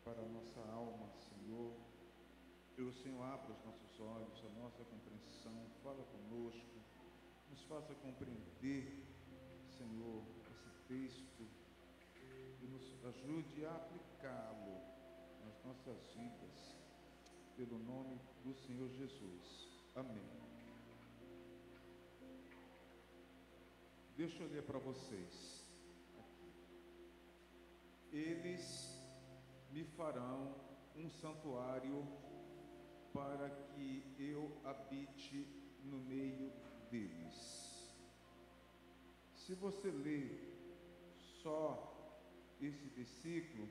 para a nossa alma, Senhor. Que o Senhor abra os nossos olhos, a nossa compreensão, fala conosco, nos faça compreender, Senhor, esse texto e nos ajude a aplicá-lo nas nossas vidas, pelo nome do Senhor Jesus. Amém. Deixa eu ler para vocês aqui. Eles me farão um santuário para que eu habite no meio deles. Se você ler só esse versículo,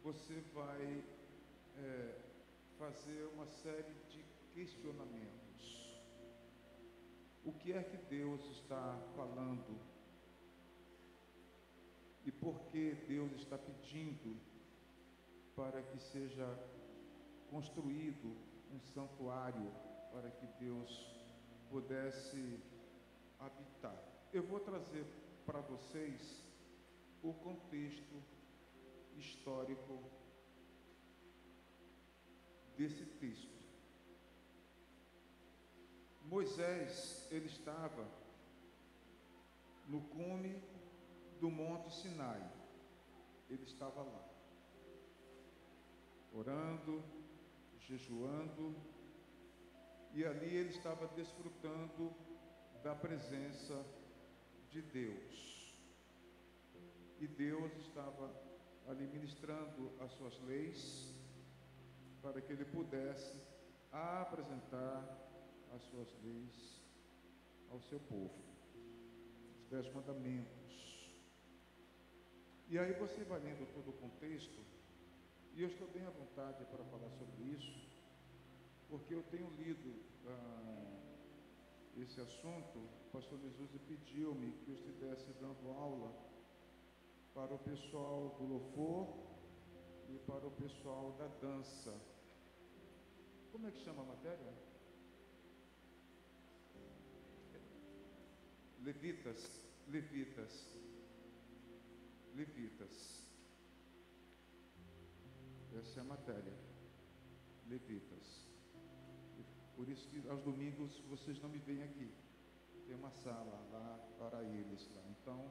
você vai fazer uma série de questionamentos. O que é que Deus está falando? E por que Deus está pedindo para que seja construído um santuário para que Deus pudesse habitar? Eu vou trazer para vocês o contexto histórico desse texto. Moisés, ele estava no cume do Monte Sinai. Ele estava lá, orando, jejuando, e ali ele estava desfrutando da presença de Deus. E Deus estava ali ministrando as suas leis para que ele pudesse apresentar as suas leis ao seu povo, os 10 mandamentos. E aí você vai lendo todo o contexto, e eu estou bem à vontade para falar sobre isso, porque eu tenho lido esse assunto. O pastor Jesus pediu-me que eu estivesse dando aula para o pessoal do louvor e para o pessoal da dança. Como é que chama a matéria? Levitas. Essa é a matéria. Levitas. Por isso que aos domingos vocês não me veem aqui. Tem uma sala lá para eles lá. Então,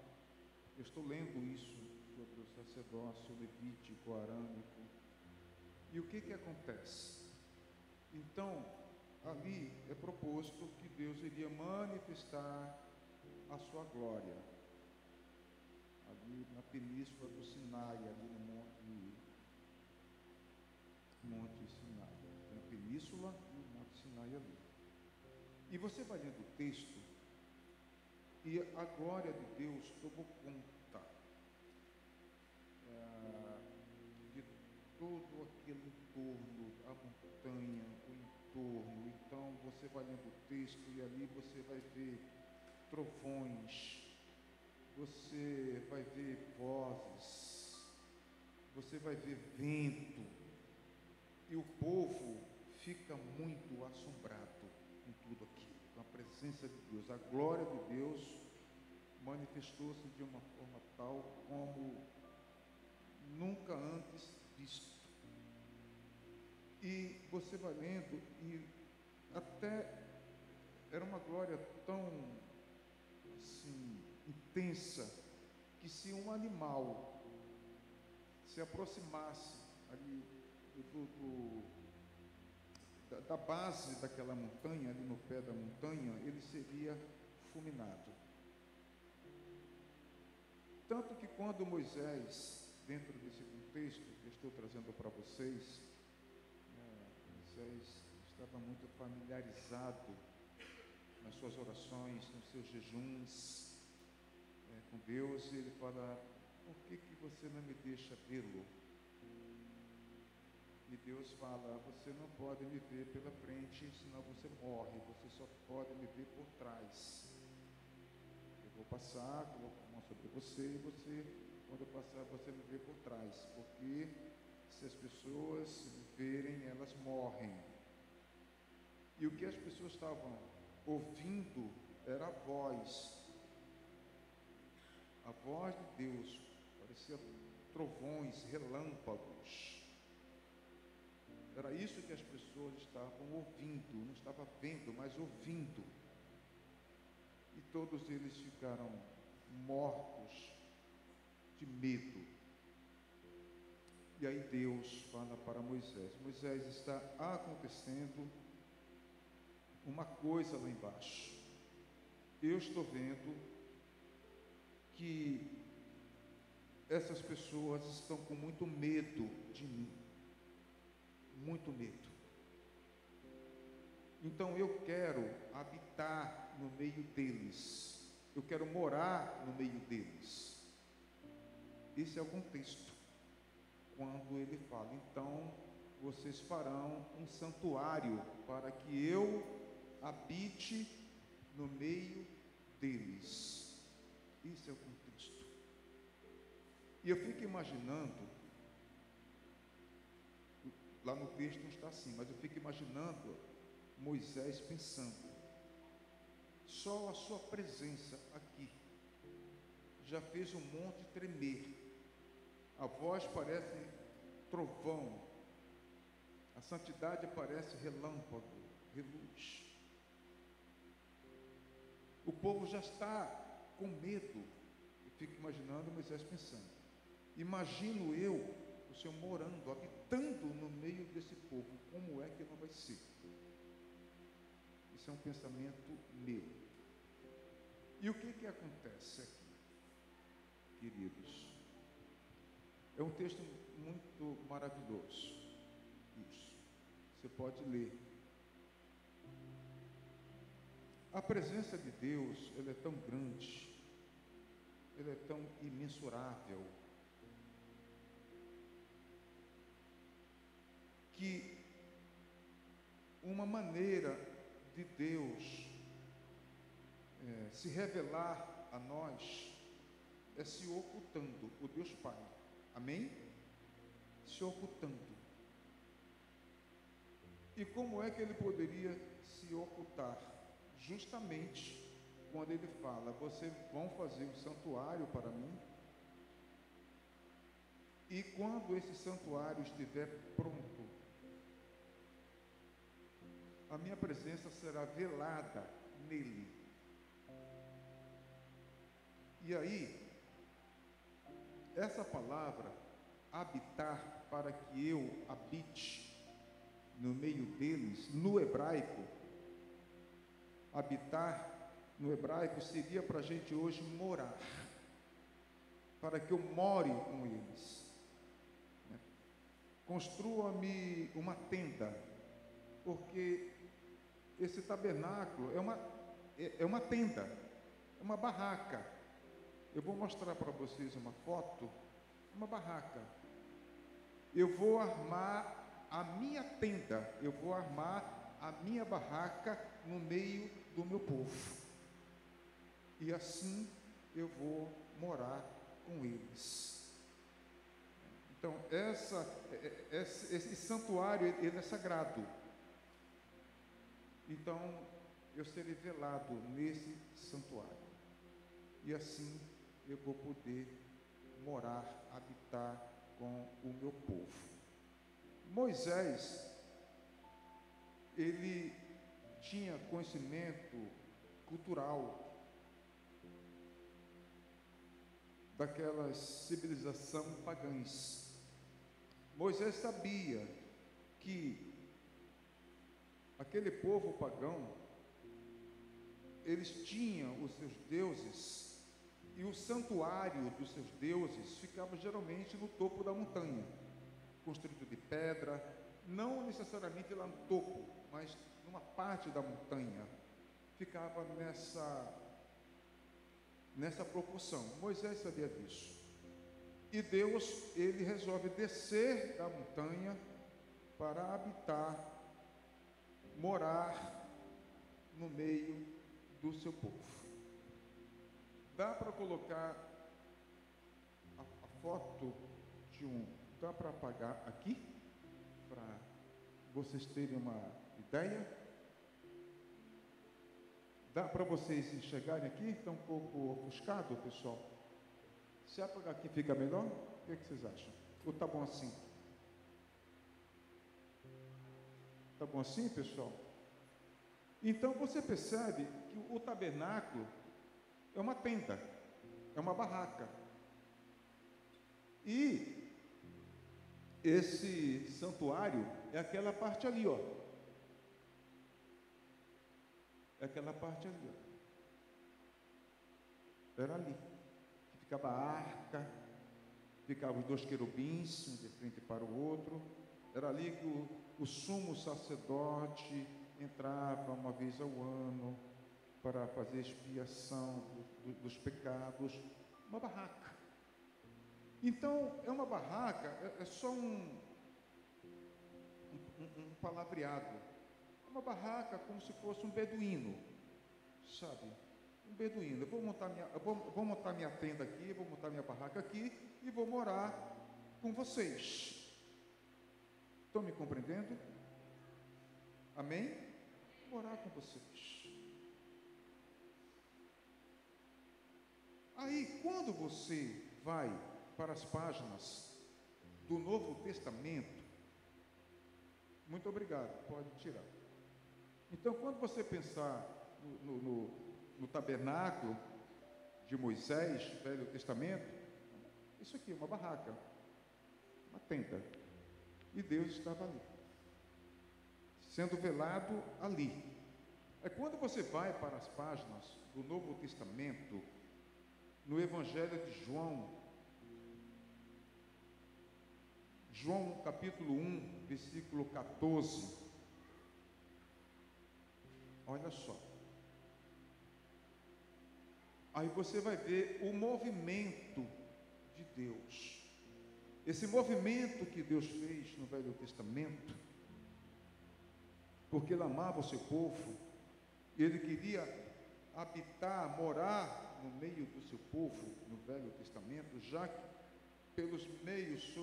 eu estou lendo isso sobre o sacerdócio levítico, arâmico. E o que acontece? Então, ali é proposto que Deus iria manifestar a sua glória ali na península do Sinai, ali no Monte Sinai. Tem a península e o Monte Sinai ali. E você vai lendo o texto e a glória de Deus tomou conta de todo aquele entorno, a montanha, o entorno. Então você vai lendo o texto e ali você vai ver trovões, você vai ver vozes, você vai ver vento, e o povo fica muito assombrado com tudo aquilo, com a presença de Deus. A glória de Deus manifestou-se de uma forma tal como nunca antes visto. E você vai lendo, e até era uma glória tão assim intensa, que se um animal se aproximasse ali da base daquela montanha, ali no pé da montanha, ele seria fulminado. Tanto que quando Moisés, dentro desse contexto que eu estou trazendo para vocês, Moisés estava muito familiarizado nas suas orações, nos seus jejuns com Deus, e ele fala: por que você não me deixa vê-lo? E Deus fala: você não pode me ver pela frente, senão você morre, você só pode me ver por trás. Eu vou passar, coloco a mão sobre você, e você, quando eu passar, você me vê por trás, porque se as pessoas me verem, elas morrem. E o que as pessoas estavam ouvindo era a voz de Deus, parecia trovões, relâmpagos. Era isso que as pessoas estavam ouvindo, não estavam vendo, mas ouvindo. E todos eles ficaram mortos de medo. E aí Deus fala para Moisés: Moisés, está acontecendo uma coisa lá embaixo. Eu estou vendo que essas pessoas estão com muito medo de mim. Muito medo. Então eu quero habitar no meio deles. Eu quero morar no meio deles. Esse é o contexto. Quando ele fala, então vocês farão um santuário para que eu habite no meio deles. Esse é o contexto. E eu fico imaginando, lá no texto não está assim, mas eu fico imaginando Moisés pensando, só a sua presença aqui já fez um monte tremer. A voz parece trovão, a santidade parece relâmpago, reluz. O povo já está com medo. Eu fico imaginando Moisés pensando, imagino eu, o Senhor morando, habitando no meio desse povo, como é que não vai ser? Isso é um pensamento meu. E o que acontece aqui, queridos? É um texto muito maravilhoso. Isso. Você pode ler. A presença de Deus, ela é tão grande, ela é tão imensurável, que uma maneira de Deus se revelar a nós é se ocultando, o Deus Pai. Amém? Se ocultando. E como é que ele poderia se ocultar? Justamente quando ele fala, vocês vão fazer um santuário para mim, e quando esse santuário estiver pronto, a minha presença será velada nele. E aí, essa palavra, habitar, para que eu habite no meio deles, no hebraico, habitar no hebraico seria para a gente hoje morar, para que eu more com eles. Construa-me uma tenda, porque esse tabernáculo é uma tenda, é uma barraca. Eu vou mostrar para vocês uma foto, uma barraca. Eu vou armar a minha tenda, eu vou armar a minha barraca no meio do meu povo. E assim eu vou morar com eles. Então, esse santuário, ele é sagrado. Então, eu serei velado nesse santuário. E assim eu vou poder morar, habitar com o meu povo. Moisés, ele tinha conhecimento cultural daquelas civilizações pagãs. Moisés sabia que aquele povo pagão, eles tinham os seus deuses, e o santuário dos seus deuses ficava geralmente no topo da montanha, construído de pedra, não necessariamente lá no topo, mas numa parte da montanha, ficava nessa proporção. Moisés sabia disso. E Deus, ele resolve descer da montanha para habitar, morar no meio do seu povo. Dá para colocar a foto dá para apagar aqui, para vocês terem uma ideia? Dá para vocês enxergarem aqui? Está um pouco ofuscado, pessoal? Se apagar aqui fica melhor? O que vocês acham? Ou tá bom assim? Tá bom assim, pessoal? Então você percebe que o tabernáculo é uma tenda, é uma barraca. E esse santuário é aquela parte ali, ó. É aquela parte ali, ó. Era ali que ficava a arca, ficavam os 2 querubins, um de frente para o outro. Era ali que o sumo sacerdote entrava uma vez ao ano para fazer expiação dos pecados. Uma barraca. Então, é uma barraca, é só um palavreado. É uma barraca como se fosse um beduíno, sabe? Um beduíno. Eu vou montar minha tenda aqui, vou montar minha barraca aqui e vou morar com vocês. Estão me compreendendo? Amém? Vou morar com vocês. Aí, quando você vai para as páginas do Novo Testamento, muito obrigado, pode tirar. Então, quando você pensar no tabernáculo de Moisés, Velho Testamento, isso aqui é uma barraca, uma tenda, e Deus estava ali, sendo velado ali. É quando você vai para as páginas do Novo Testamento, no Evangelho de João capítulo 1, versículo 14, olha só. Aí você vai ver o movimento de Deus. Esse movimento que Deus fez no Velho Testamento, porque Ele amava o seu povo, Ele queria habitar, morar no meio do seu povo, no Velho Testamento, já que pelos meios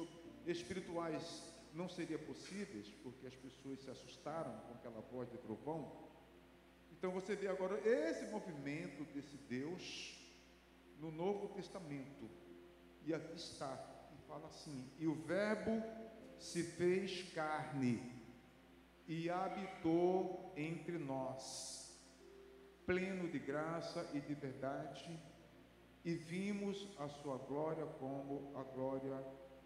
espirituais não seria possíveis, porque as pessoas se assustaram com aquela voz de trovão. Então você vê agora esse movimento desse Deus no Novo Testamento. E aqui está, e fala assim: e o Verbo se fez carne e habitou entre nós, pleno de graça e de verdade, e vimos a sua glória como a glória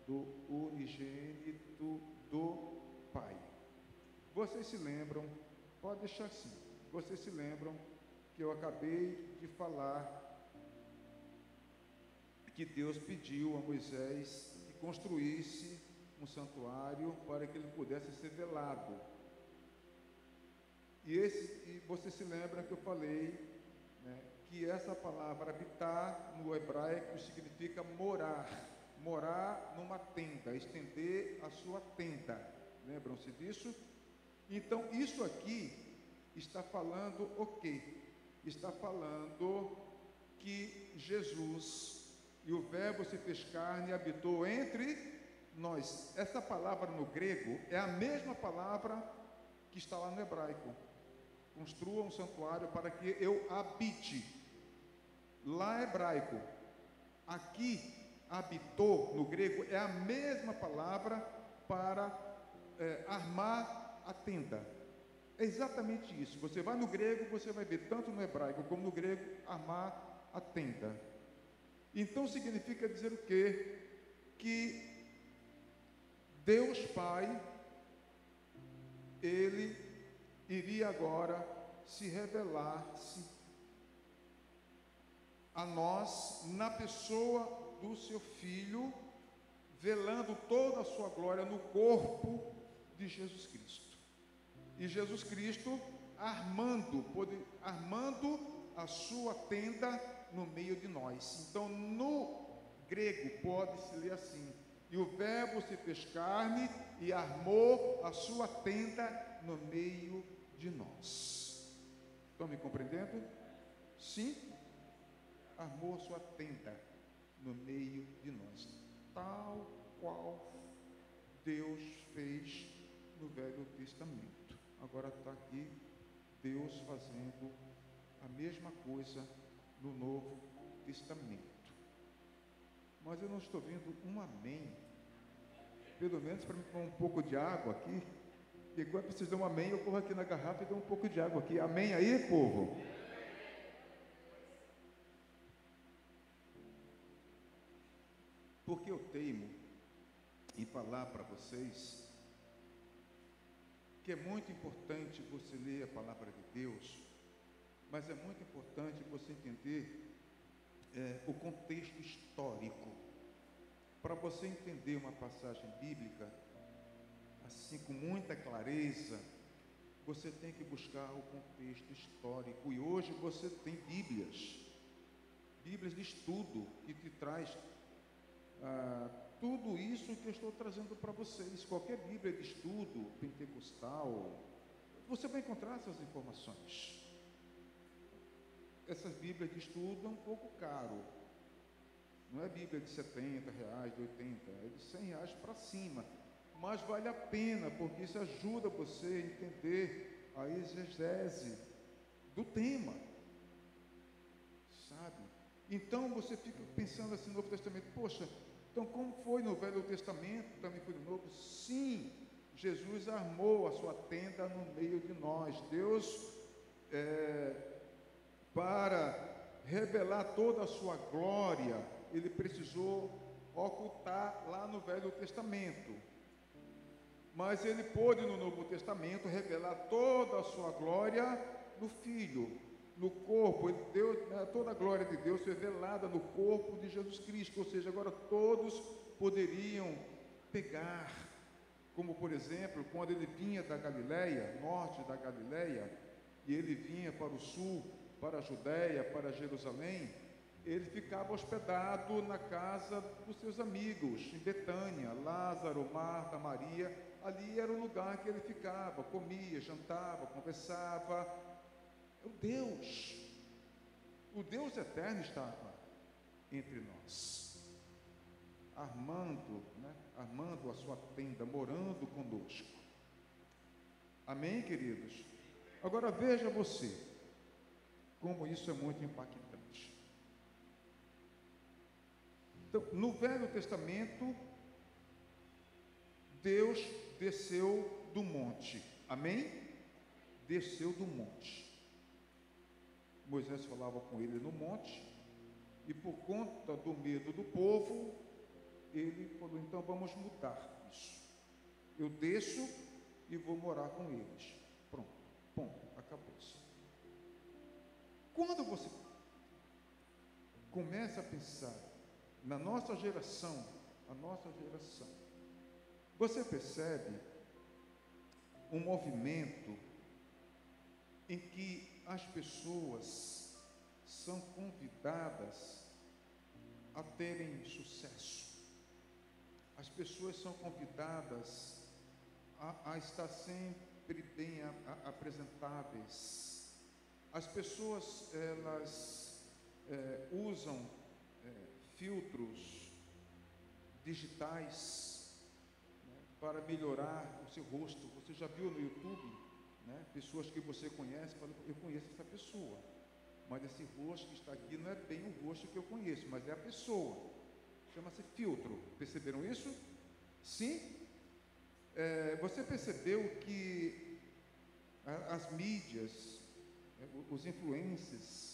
do unigênito do Pai. Vocês se lembram, pode deixar assim, vocês se lembram que eu acabei de falar que Deus pediu a Moisés que construísse um santuário para que ele pudesse ser velado. E você se lembra que eu falei, né, que essa palavra habitar no hebraico significa morar numa tenda, estender a sua tenda. Lembram-se disso? Então, isso aqui está falando o quê? Está falando que Jesus e o Verbo se fez carne e habitou entre nós. Essa palavra no grego é a mesma palavra que está lá no hebraico. Construa um santuário para que eu habite. Lá é hebraico. Aqui, habitou, no grego, é a mesma palavra para armar a tenda. É exatamente isso. Você vai no grego, você vai ver, tanto no hebraico como no grego, armar a tenda. Então significa dizer o quê? Que Deus Pai, Ele iria agora se revelar-se a nós na pessoa do seu Filho, velando toda a sua glória no corpo de Jesus Cristo. E Jesus Cristo armando a sua tenda no meio de nós. Então, no grego pode-se ler assim: e o Verbo se fez carne e armou a sua tenda no meio de nós. Estão me compreendendo? Sim? Armou a sua tenda no meio de nós, tal qual Deus fez no Velho Testamento. Agora está aqui Deus fazendo a mesma coisa no Novo Testamento. mas eu não estou vendo um amém. Pelo menos para me tomar um pouco de água aqui. Porque quando eu preciso de um amém, eu corro aqui na garrafa e dou um pouco de água aqui. Amém aí, povo? Porque eu teimo em falar para vocês que é muito importante você ler a palavra de Deus, mas é muito importante você entender o contexto histórico. Para você entender uma passagem bíblica, assim, com muita clareza, você tem que buscar o contexto histórico. E hoje você tem Bíblias de estudo, que te traz tudo isso que eu estou trazendo para vocês. Qualquer Bíblia de estudo pentecostal, você vai encontrar essas informações. Essas Bíblias de estudo é um pouco caro. Não é Bíblia de R$70, de 80, é de R$100 para cima. Mas vale a pena, porque isso ajuda você a entender a exegese do tema. Sabe? Então você fica pensando assim no Novo Testamento, poxa, então como foi no Velho Testamento, também foi no Novo? Sim, Jesus armou a sua tenda no meio de nós. Deus, para revelar toda a sua glória, ele precisou ocultar lá no Velho Testamento. Mas ele pôde no Novo Testamento revelar toda a sua glória no Filho, no corpo. Ele deu, toda a glória de Deus foi revelada no corpo de Jesus Cristo. Ou seja, agora todos poderiam pegar, como por exemplo, quando ele vinha da Galileia, norte da Galileia, e ele vinha para o sul, para a Judéia, para Jerusalém, ele ficava hospedado na casa dos seus amigos, em Betânia, Lázaro, Marta, Maria. Ali era o lugar que ele ficava, comia, jantava, conversava. O Deus eterno estava entre nós, armando a sua tenda, morando conosco. Amém, queridos? Agora veja você, como isso é muito impactante. Então, no Velho Testamento, Deus desceu do monte. Amém? Desceu do monte. Moisés falava com ele no monte, e por conta do medo do povo, ele falou, então vamos mudar isso. Eu desço e vou morar com eles. Pronto, ponto, acabou-se. Quando você começa a pensar na nossa geração, você percebe um movimento em que as pessoas são convidadas a terem sucesso. As pessoas são convidadas a estar sempre bem apresentáveis. As pessoas, elas usam filtros digitais, né, para melhorar o seu rosto. Você já viu no YouTube, né, pessoas que você conhece, falam, eu conheço essa pessoa, mas esse rosto que está aqui não é bem o rosto que eu conheço, mas é a pessoa. Chama-se filtro. Perceberam isso? Sim? Você percebeu que as mídias, os influencers,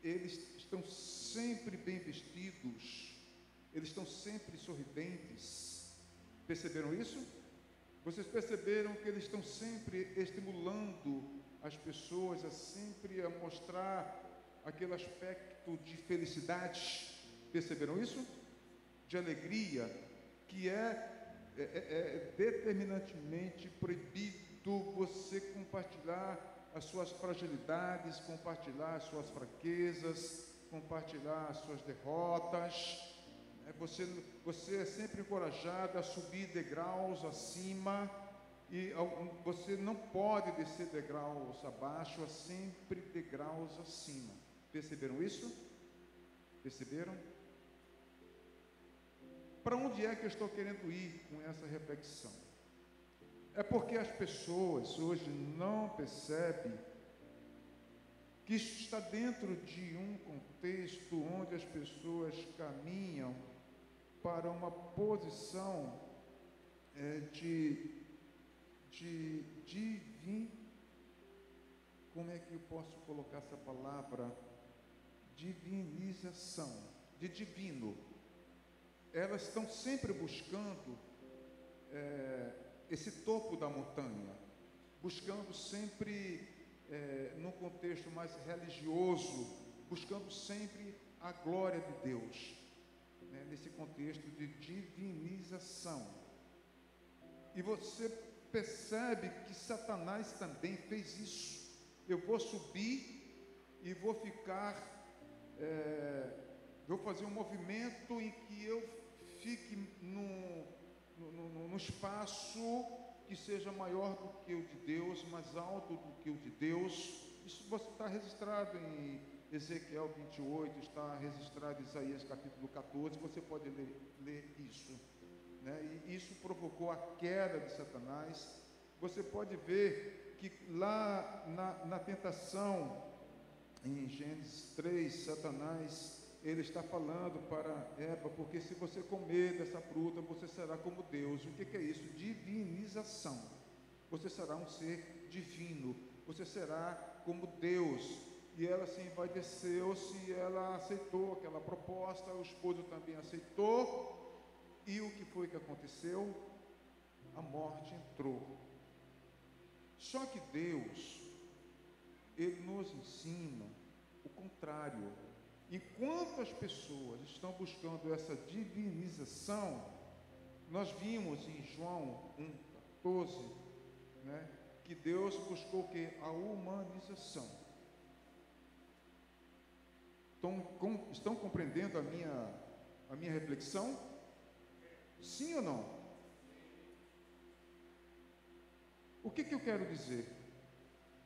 eles estão sempre bem vestidos, eles estão sempre sorridentes. Perceberam isso? Vocês perceberam que eles estão sempre estimulando as pessoas a mostrar aquele aspecto de felicidade? Perceberam isso? De alegria, que é determinantemente proibido você compartilhar as suas fragilidades, compartilhar as suas fraquezas, compartilhar as suas derrotas. Você é sempre encorajado a subir degraus acima, e você não pode descer degraus abaixo, é sempre degraus acima. Perceberam isso? Perceberam? Para onde é que eu estou querendo ir com essa reflexão? É porque as pessoas hoje não percebem que isso está dentro de um contexto onde as pessoas caminham para uma posição como é que eu posso colocar essa palavra? Divinização, de divino. Elas estão sempre buscando esse topo da montanha, buscando sempre, num contexto mais religioso, buscando sempre a glória de Deus, né, nesse contexto de divinização. E você percebe que Satanás também fez isso. Eu vou subir e vou ficar, vou fazer um movimento em que eu fique num espaço que seja maior do que o de Deus, mais alto do que o de Deus. Isso você está registrado em Ezequiel 28, está registrado em Isaías capítulo 14, você pode ler isso, né? E isso provocou a queda de Satanás. Você pode ver que lá na tentação, em Gênesis 3, Satanás, ele está falando para Eva, porque se você comer dessa fruta, você será como Deus. O que é isso? Divinização. Você será um ser divino, você será como Deus. E ela se envaideceu-se, ela aceitou aquela proposta, o esposo também aceitou. E o que foi que aconteceu? A morte entrou. Só que Deus, Ele nos ensina o contrário. Enquanto as pessoas estão buscando essa divinização, nós vimos em João 1,14, né, que Deus buscou o quê? A humanização. Estão compreendendo a minha reflexão? Sim ou não? O que eu quero dizer?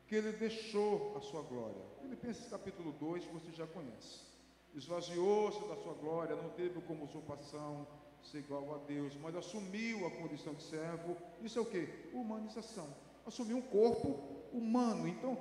Que ele deixou a sua glória. Filipenses capítulo 2, você já conhece. Esvaziou-se da sua glória, não teve como usurpação ser igual a Deus, mas assumiu a condição de servo. Isso é o quê? Humanização. Assumiu um corpo humano. Então,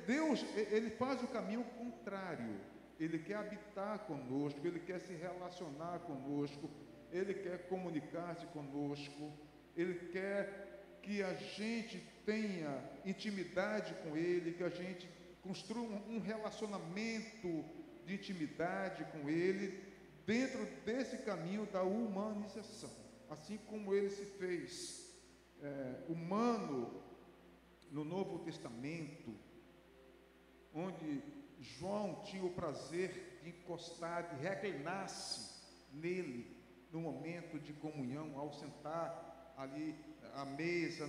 Deus, ele faz o caminho contrário. Ele quer habitar conosco, ele quer se relacionar conosco, ele quer comunicar-se conosco, ele quer que a gente tenha intimidade com ele, que a gente construa um relacionamento de intimidade com ele, dentro desse caminho da humanização. Assim como ele se fez humano no Novo Testamento, onde João tinha o prazer de encostar, de reclinar-se nele no momento de comunhão, ao sentar ali à mesa,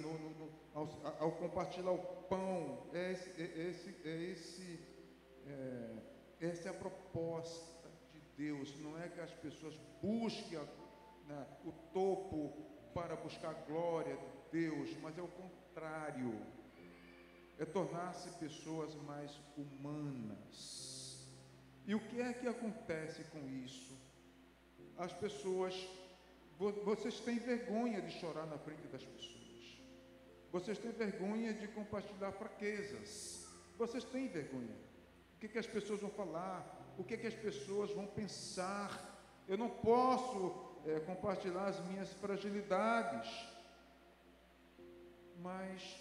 ao compartilhar o pão. Essa é a proposta de Deus. Não é que as pessoas busquem o topo para buscar a glória de Deus, mas é o contrário. É tornar-se pessoas mais humanas. E o que é que acontece com isso? As pessoas, vocês têm vergonha de chorar na frente das pessoas. Vocês têm vergonha de compartilhar fraquezas. Vocês têm vergonha. O que as pessoas vão falar? O que as pessoas vão pensar? Eu não posso compartilhar as minhas fragilidades. Mas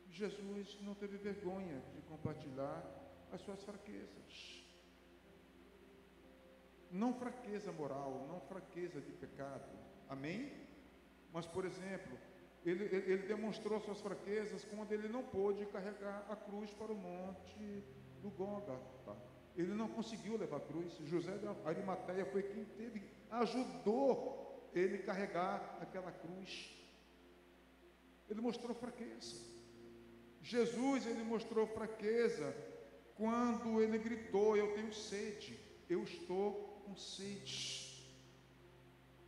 Jesus não teve vergonha de compartilhar as suas fraquezas. Não fraqueza moral, não fraqueza de pecado. Amém? Mas, por exemplo, ele demonstrou suas fraquezas quando ele não pôde carregar a cruz para o monte do Gólgota. Ele não conseguiu levar a cruz. José de Arimateia foi quem ajudou ele carregar aquela cruz. Ele mostrou fraqueza. Jesus, ele mostrou fraqueza quando ele gritou: eu tenho sede, eu estou com sede.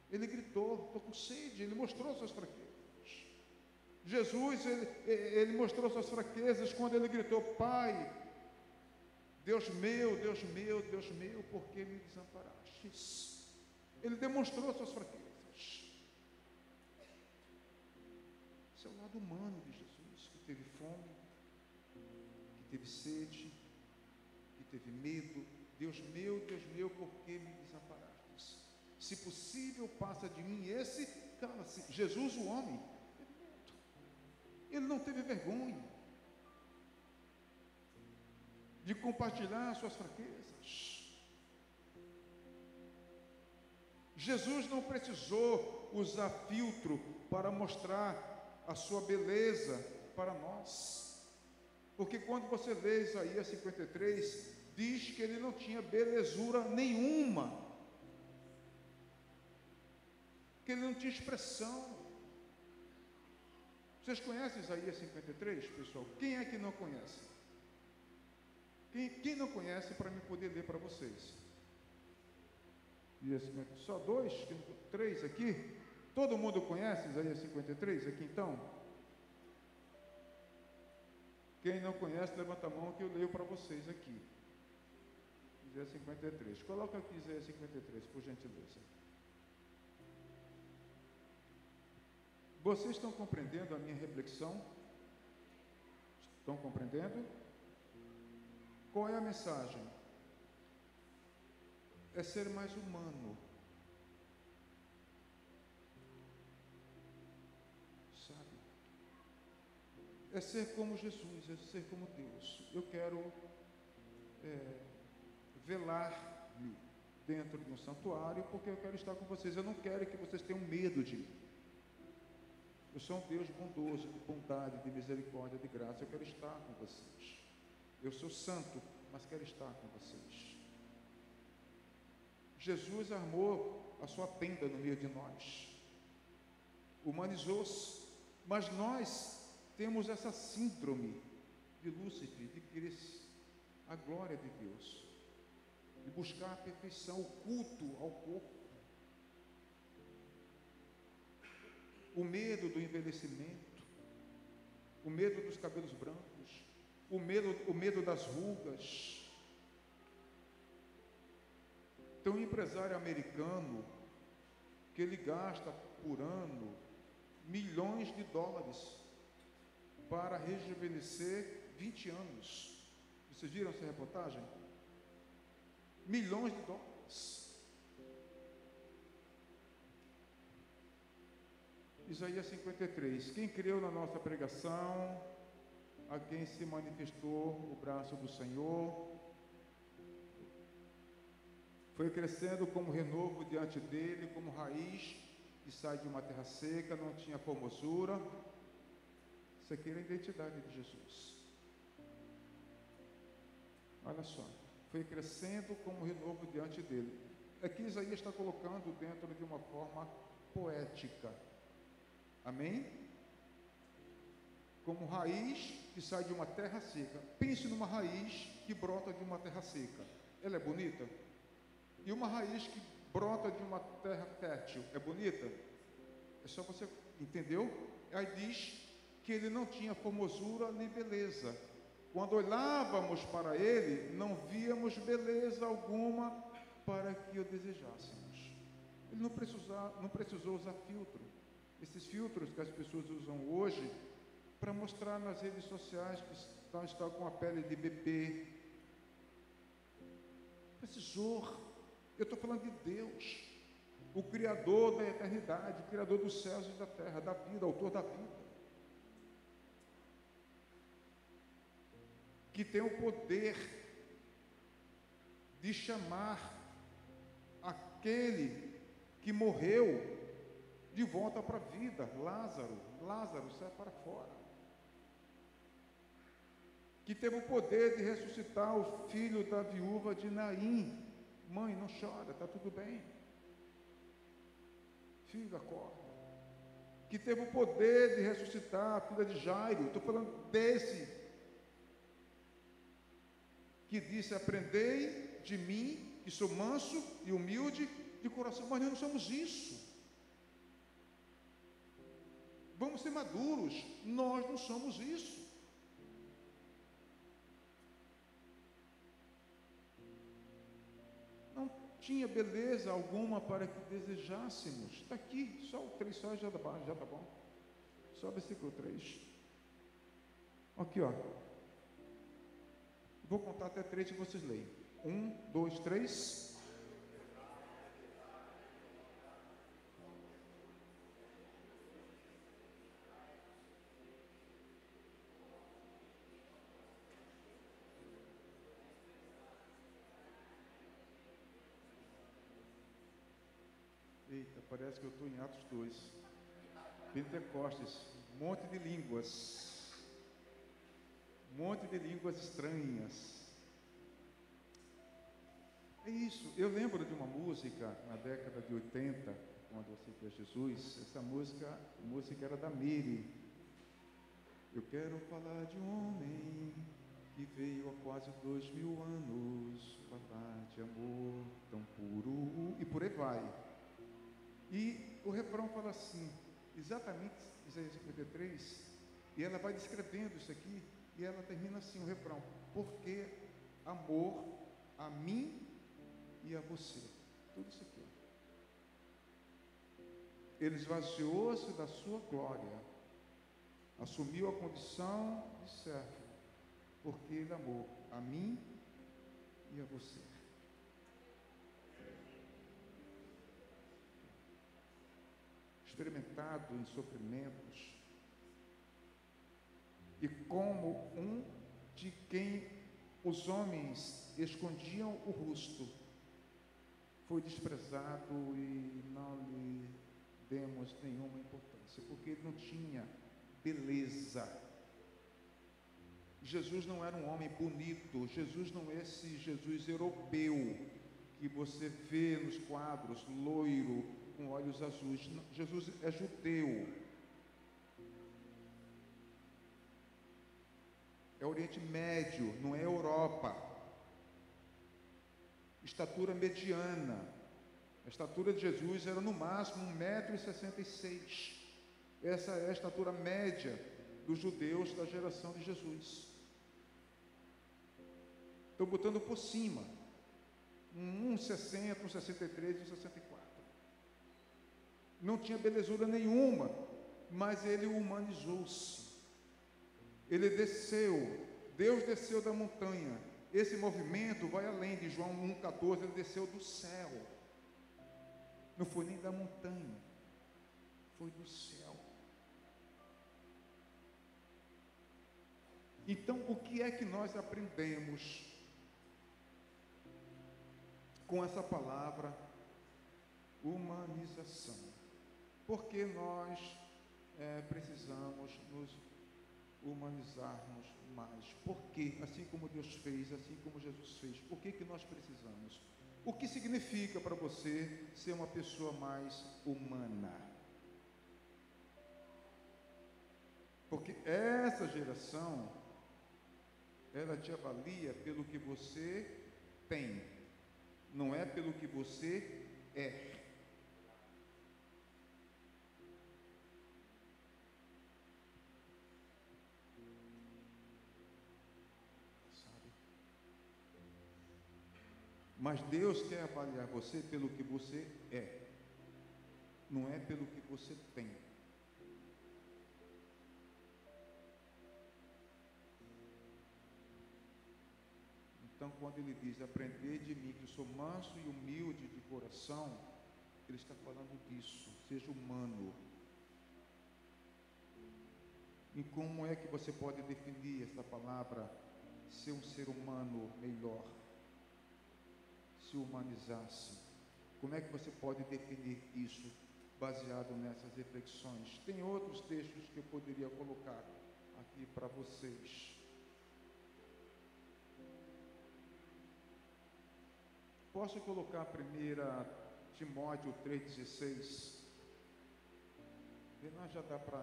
Ele gritou: estou com sede. Ele mostrou suas fraquezas. Jesus, ele mostrou suas fraquezas quando ele gritou: Pai, Deus meu, Deus meu, Deus meu, por que me desamparastes? Ele demonstrou suas fraquezas. Esse é o lado humano de Jesus, que teve fome, que teve sede, que teve medo. Deus meu, por que me desamparastes? se possível, passa de mim esse cálice. Jesus, o homem, ele não teve vergonha de compartilhar suas fraquezas. Jesus não precisou usar filtro para mostrar a sua beleza para nós, porque quando você lê Isaías 53, diz que ele não tinha belezura nenhuma, que ele não tinha expressão. Vocês conhecem Isaías 53, pessoal? Quem é que não conhece? Quem não conhece, para mim poder ler para vocês? Só dois? Três aqui? Todo mundo conhece Isaías 53 aqui então? Quem não conhece, levanta a mão que eu leio para vocês aqui. Isaías 53. Coloca aqui Isaías 53, por gentileza. Vocês estão compreendendo a minha reflexão? Estão compreendendo? Qual é a mensagem? É ser mais humano. Sabe? É ser como Jesus, é ser como Deus. Eu quero velar-me dentro de um santuário, porque eu quero estar com vocês. Eu não quero que vocês tenham medo de mim. Eu sou um Deus bondoso, de bondade, de misericórdia, de graça. Eu quero estar com vocês. Eu sou santo, mas quero estar com vocês. Jesus armou a sua tenda no meio de nós. Humanizou-se. Mas nós temos essa síndrome de Lúcifer, de querer a glória de Deus, de buscar a perfeição, o culto ao corpo. O medo do envelhecimento, o medo dos cabelos brancos, o medo das rugas. Tem um empresário americano que ele gasta por ano milhões de dólares para rejuvenescer 20 anos. Vocês viram essa reportagem? Milhões de dólares. Isaías 53. Quem creu na nossa pregação, a quem se manifestou o braço do Senhor, foi crescendo como renovo diante dele, como raiz que sai de uma terra seca, não tinha formosura. Isso aqui era a identidade de Jesus. Olha só, foi crescendo como renovo diante dele. Aqui Isaías está colocando dentro de uma forma poética. Amém? Como raiz que sai de uma terra seca. Pense numa raiz que brota de uma terra seca. Ela é bonita? E uma raiz que brota de uma terra fértil, é bonita? É só você, entendeu? Aí diz que ele não tinha formosura nem beleza. Quando olhávamos para ele, não víamos beleza alguma para que o desejássemos. Ele não precisou usar filtro. Esses filtros que as pessoas usam hoje para mostrar nas redes sociais que estão com a pele de bebê. Precisou. Eu estou falando de Deus, o Criador da eternidade, o Criador dos céus e da terra, da vida, autor da vida, que tem o poder de chamar aquele que morreu de volta para a vida. Lázaro, sai para fora. Que teve o poder de ressuscitar o filho da viúva de Naim. Mãe, não chora, está tudo bem. Filho, acorda. Que teve o poder de ressuscitar a filha de Jairo. Estou falando desse que disse: aprendei de mim, que sou manso e humilde de coração. Mas nós não somos isso. Vamos ser maduros. Nós não somos isso. Não tinha beleza alguma para que desejássemos. Está aqui, só o 3 só já tá bom. Só o versículo 3. Aqui, ó. Vou contar até 3 e vocês leem. 1, 2, 3. Eita, parece que eu estou em Atos 2. Pentecostes, um monte de línguas. Um monte de línguas estranhas. É isso. Eu lembro de uma música na década de 80, quando eu aceitei Jesus. Essa música era da Miri. Eu quero falar de um homem que veio há quase 2000 anos falar de amor tão puro, e por aí vai. E o refrão fala assim, exatamente Isaías 53, e ela vai descrevendo isso aqui, e ela termina assim o refrão: porque amor a mim e a você. Tudo isso aqui. Ele esvaziou-se da sua glória, assumiu a condição de servo, porque ele amou a mim e a você. Experimentado em sofrimentos, e como um de quem os homens escondiam o rosto, foi desprezado e não lhe demos nenhuma importância, porque ele não tinha beleza. Jesus não era um homem bonito, Jesus não é esse Jesus europeu que você vê nos quadros, loiro, com olhos azuis. Jesus é judeu, é Oriente Médio, não é Europa. Estatura mediana. A estatura de Jesus era no máximo 1,66 m. Essa é a estatura média dos judeus da geração de Jesus. Estou botando por cima, 1,60 m, 1,63 m, 1,64 m. Não tinha belezura nenhuma, mas ele humanizou-se. Ele desceu, Deus desceu da montanha. Esse movimento vai além de João 1,14, ele desceu do céu. Não foi nem da montanha, foi do céu. Então, o que é que nós aprendemos com essa palavra humanização? Porque nós precisamos nos humanizarmos mais. Por quê? Assim como Deus fez, assim como Jesus fez. Por que que nós precisamos? O que significa para você ser uma pessoa mais humana? Porque essa geração, ela te avalia pelo que você tem, não é pelo que você é. Mas Deus quer avaliar você pelo que você é, não é pelo que você tem. Então, quando ele diz, aprender de mim, que eu sou manso e humilde de coração, ele está falando disso, seja humano. E como é que você pode definir essa palavra, ser um ser humano melhor? Se humanizasse. Como é que você pode definir isso baseado nessas reflexões? Tem outros textos que eu poderia colocar aqui para vocês. Posso colocar 1 Timóteo 3,16? Renan, já dá para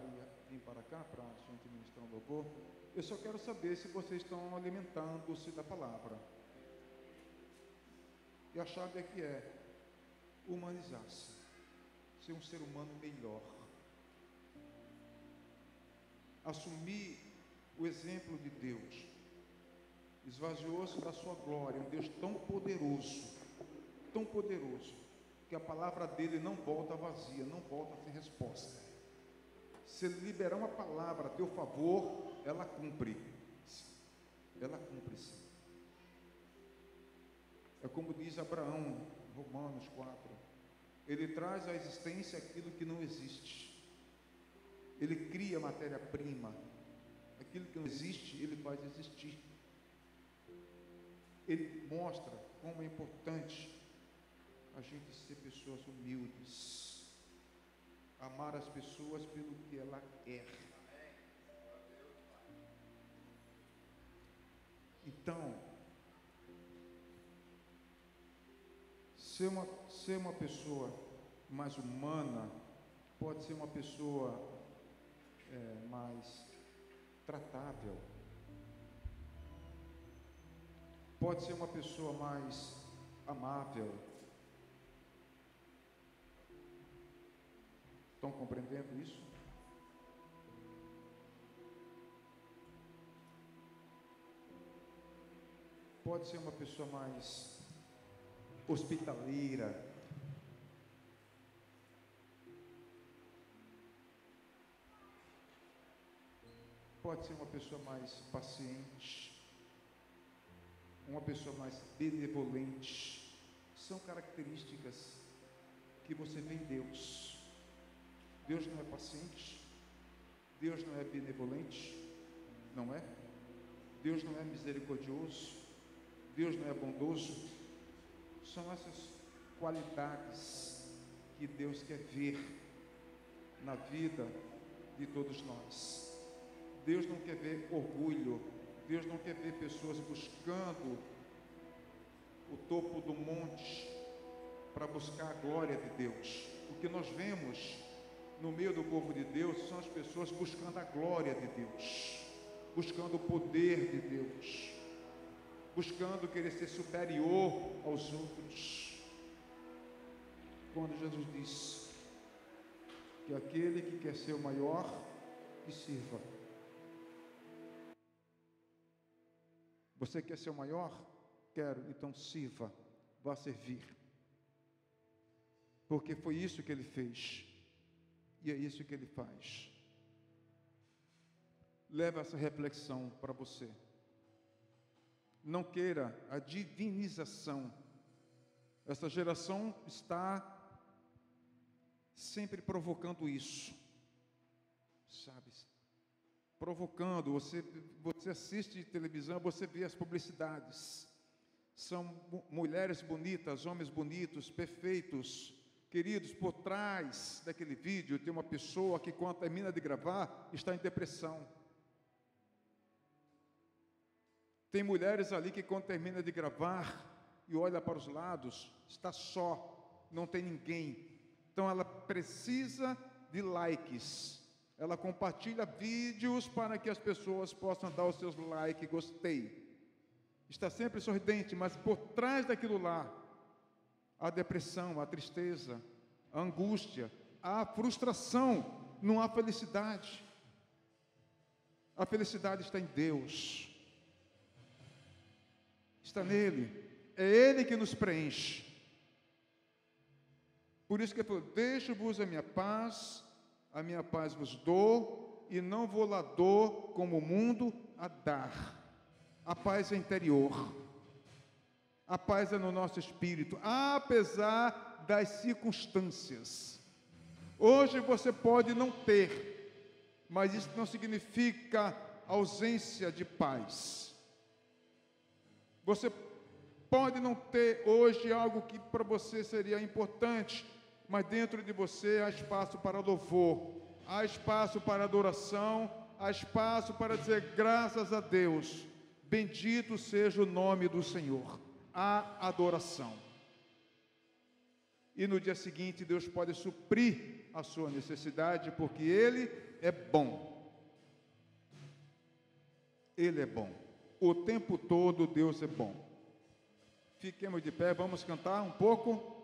vir para cá para a gente ministrar um louvor? Eu só quero saber se vocês estão alimentando-se da palavra. E a chave aqui é humanizar-se, ser um ser humano melhor, assumir o exemplo de Deus, esvaziou-se da sua glória, um Deus tão poderoso, que a palavra dele não volta vazia, não volta sem resposta. Se ele liberar uma palavra a teu favor, ela cumpre, sim. É como diz Abraão, Romanos 4, ele traz à existência aquilo que não existe, ele cria matéria-prima, aquilo que não existe, ele faz existir, ele mostra como é importante a gente ser pessoas humildes, Amar as pessoas pelo que ela é. Então, ser uma pessoa mais humana pode ser uma pessoa mais tratável, pode ser uma pessoa mais amável. Estão compreendendo isso? Pode ser uma pessoa mais hospitaleira. Pode ser uma pessoa mais paciente, uma pessoa mais benevolente. São características que você vê em Deus. Deus não é paciente, Deus não é benevolente, não é? Deus não é misericordioso, Deus não é bondoso. São essas qualidades que Deus quer ver na vida de todos nós. Deus não quer ver orgulho, Deus não quer ver pessoas buscando o topo do monte para buscar a glória de Deus. O que nós vemos no meio do povo de Deus são as pessoas buscando a glória de Deus, buscando o poder de Deus, buscando querer ser superior aos outros. Quando Jesus diz que aquele que quer ser o maior, que sirva. Você quer ser o maior? Quero, então sirva, vá servir. Porque foi isso que ele fez. E é isso que ele faz. Leva essa reflexão para você. Não queira a divinização. Essa geração está sempre provocando isso. Sabe? Provocando. Você assiste televisão, você vê as publicidades. São mulheres bonitas, homens bonitos, perfeitos. Queridos, por trás daquele vídeo tem uma pessoa que, quando termina de gravar, está em depressão. Tem mulheres ali que, quando termina de gravar e olha para os lados, está só, não tem ninguém. Então ela precisa de likes. Ela compartilha vídeos para que as pessoas possam dar os seus likes, gostei. Está sempre sorridente, mas por trás daquilo lá, a depressão, a tristeza, a angústia, a frustração, não há felicidade. A felicidade está em Deus. Está nele. É Ele que nos preenche. Por isso que ele falou: deixo-vos a minha paz vos dou, e não vou lá dou como o mundo a dar. A paz é interior. A paz é no nosso espírito, apesar das circunstâncias. Hoje você pode não ter, mas isso não significa ausência de paz. Você pode não ter hoje algo que para você seria importante, mas dentro de você há espaço para louvor, há espaço para adoração, há espaço para dizer graças a Deus, bendito seja o nome do Senhor. Há adoração. E no dia seguinte Deus pode suprir a sua necessidade, porque Ele é bom. Ele é bom. O tempo todo Deus é bom. Fiquemos de pé, vamos cantar um pouco.